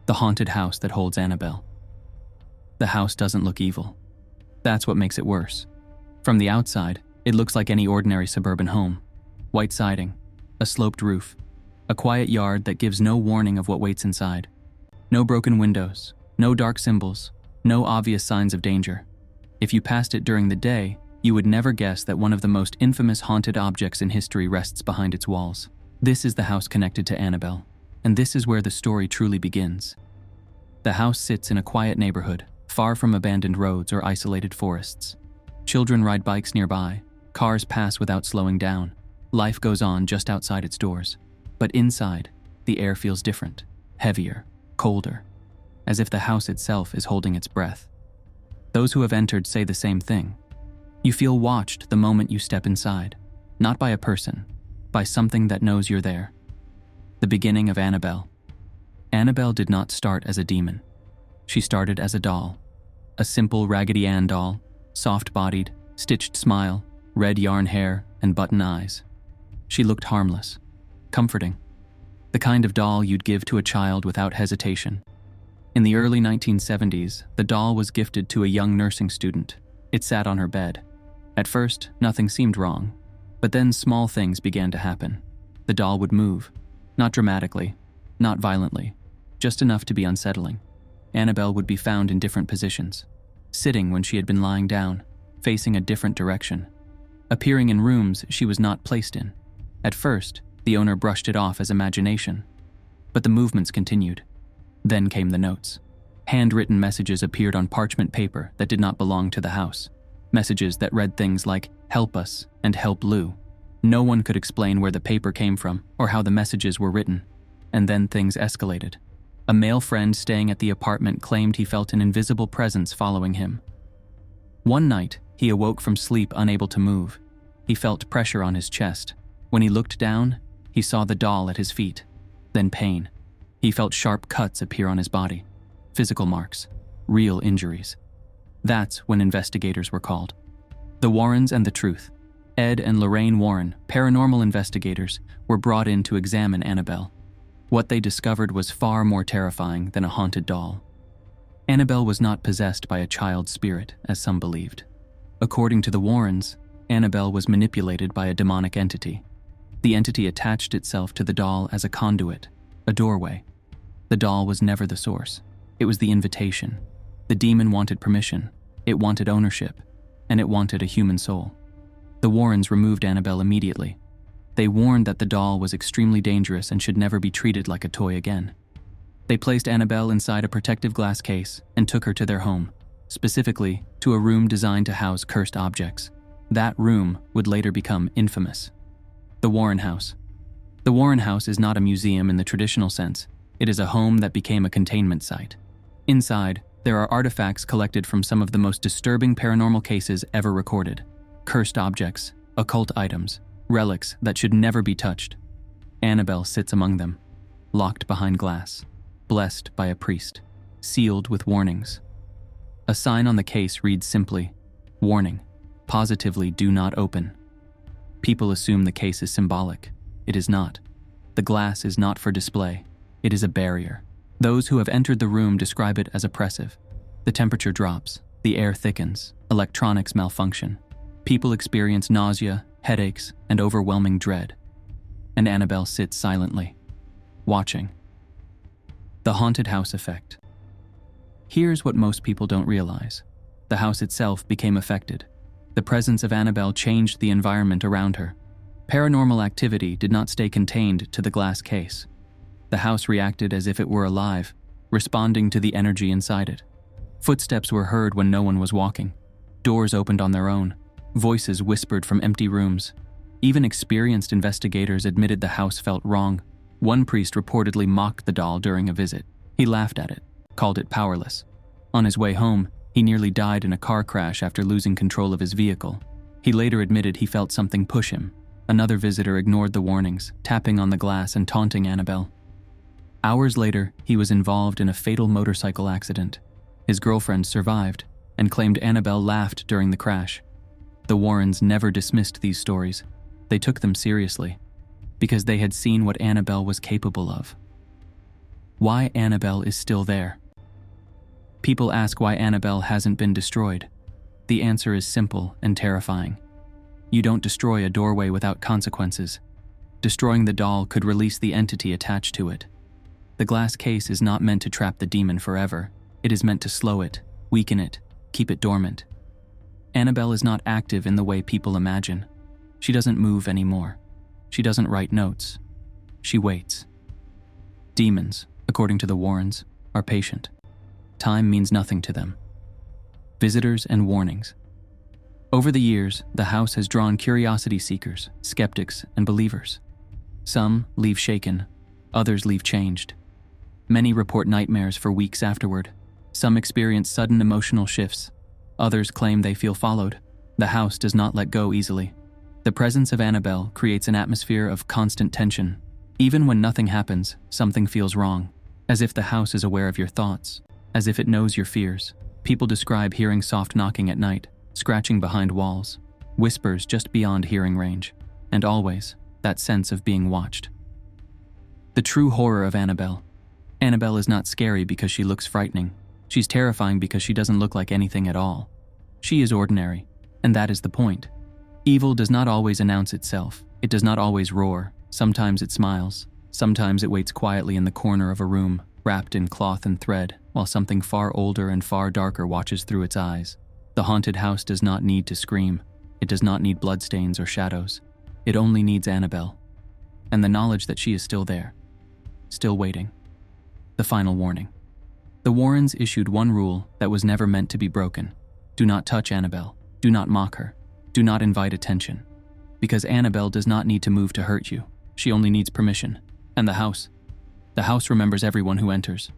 The haunted house that holds Annabelle. The house doesn't look evil. That's what makes it worse. From the outside, it looks like any ordinary suburban home. White siding, a sloped roof, a quiet yard that gives no warning of what waits inside. No broken windows, no dark symbols, no obvious signs of danger. If you passed it during the day, you would never guess that one of the most infamous haunted objects in history rests behind its walls. This is the house connected to Annabelle, and this is where the story truly begins. The house sits in a quiet neighborhood, far from abandoned roads or isolated forests. Children ride bikes nearby, cars pass without slowing down. Life goes on just outside its doors. But inside, the air feels different, heavier, colder, as if the house itself is holding its breath. Those who have entered say the same thing. You feel watched the moment you step inside, not by a person, by something that knows you're there. The beginning of Annabelle. Annabelle did not start as a demon. She started as a doll. A simple Raggedy Ann doll, soft-bodied, stitched smile, red yarn hair, and button eyes. She looked harmless, comforting, the kind of doll you'd give to a child without hesitation. In the early 1970s, the doll was gifted to a young nursing student. It sat on her bed. At first, nothing seemed wrong, but then small things began to happen. The doll would move, not dramatically, not violently, just enough to be unsettling. Annabelle would be found in different positions, sitting when she had been lying down, facing a different direction, appearing in rooms she was not placed in. At first, the owner brushed it off as imagination, but the movements continued. Then came the notes. Handwritten messages appeared on parchment paper that did not belong to the house. Messages that read things like, "Help us" and "Help Lou." No one could explain where the paper came from or how the messages were written. And then things escalated. A male friend staying at the apartment claimed he felt an invisible presence following him. One night, he awoke from sleep unable to move. He felt pressure on his chest. When he looked down, he saw the doll at his feet. Then pain. He felt sharp cuts appear on his body. Physical marks. Real injuries. That's when investigators were called. The Warrens and the truth. Ed and Lorraine Warren, paranormal investigators, were brought in to examine Annabelle. What they discovered was far more terrifying than a haunted doll. Annabelle was not possessed by a child spirit, as some believed. According to the Warrens, Annabelle was manipulated by a demonic entity. The entity attached itself to the doll as a conduit, a doorway. The doll was never the source. It was the invitation. The demon wanted permission, it wanted ownership, and it wanted a human soul. The Warrens removed Annabelle immediately. They warned that the doll was extremely dangerous and should never be treated like a toy again. They placed Annabelle inside a protective glass case and took her to their home, specifically to a room designed to house cursed objects. That room would later become infamous. The Warren House. The Warren House is not a museum in the traditional sense. It is a home that became a containment site. Inside, there are artifacts collected from some of the most disturbing paranormal cases ever recorded. Cursed objects, occult items, relics that should never be touched. Annabelle sits among them, locked behind glass, blessed by a priest, sealed with warnings. A sign on the case reads simply, "Warning, positively do not open." People assume the case is symbolic. It is not. The glass is not for display. It is a barrier. Those who have entered the room describe it as oppressive. The temperature drops, the air thickens, electronics malfunction. People experience nausea, headaches, and overwhelming dread. And Annabelle sits silently, watching. The haunted house effect. Here's what most people don't realize. The house itself became affected. The presence of Annabelle changed the environment around her. Paranormal activity did not stay contained to the glass case. The house reacted as if it were alive, responding to the energy inside it. Footsteps were heard when no one was walking. Doors opened on their own. Voices whispered from empty rooms. Even experienced investigators admitted the house felt wrong. One priest reportedly mocked the doll during a visit. He laughed at it, called it powerless. On his way home, he nearly died in a car crash after losing control of his vehicle. He later admitted he felt something push him. Another visitor ignored the warnings, tapping on the glass and taunting Annabelle. Hours later, he was involved in a fatal motorcycle accident. His girlfriend survived and claimed Annabelle laughed during the crash. The Warrens never dismissed these stories. They took them seriously, because they had seen what Annabelle was capable of. Why Annabelle is still there. People ask why Annabelle hasn't been destroyed. The answer is simple and terrifying. You don't destroy a doorway without consequences. Destroying the doll could release the entity attached to it. The glass case is not meant to trap the demon forever. It is meant to slow it, weaken it, keep it dormant. Annabelle is not active in the way people imagine. She doesn't move anymore. She doesn't write notes. She waits. Demons, according to the Warrens, are patient. Time means nothing to them. Visitors and warnings. Over the years, the house has drawn curiosity seekers, skeptics, and believers. Some leave shaken, others leave changed. Many report nightmares for weeks afterward. Some experience sudden emotional shifts. Others claim they feel followed. The house does not let go easily. The presence of Annabelle creates an atmosphere of constant tension. Even when nothing happens, something feels wrong, as if the house is aware of your thoughts, as if it knows your fears. People describe hearing soft knocking at night, scratching behind walls, whispers just beyond hearing range, and always that sense of being watched. The true horror of Annabelle. Annabelle is not scary because she looks frightening. She's terrifying because she doesn't look like anything at all. She is ordinary, and that is the point. Evil does not always announce itself. It does not always roar. Sometimes it smiles. Sometimes it waits quietly in the corner of a room, wrapped in cloth and thread, while something far older and far darker watches through its eyes. The haunted house does not need to scream. It does not need bloodstains or shadows. It only needs Annabelle, and the knowledge that she is still there, still waiting. The final warning. The Warrens issued one rule that was never meant to be broken. Do not touch Annabelle. Do not mock her. Do not invite attention. Because Annabelle does not need to move to hurt you. She only needs permission. And the house remembers everyone who enters.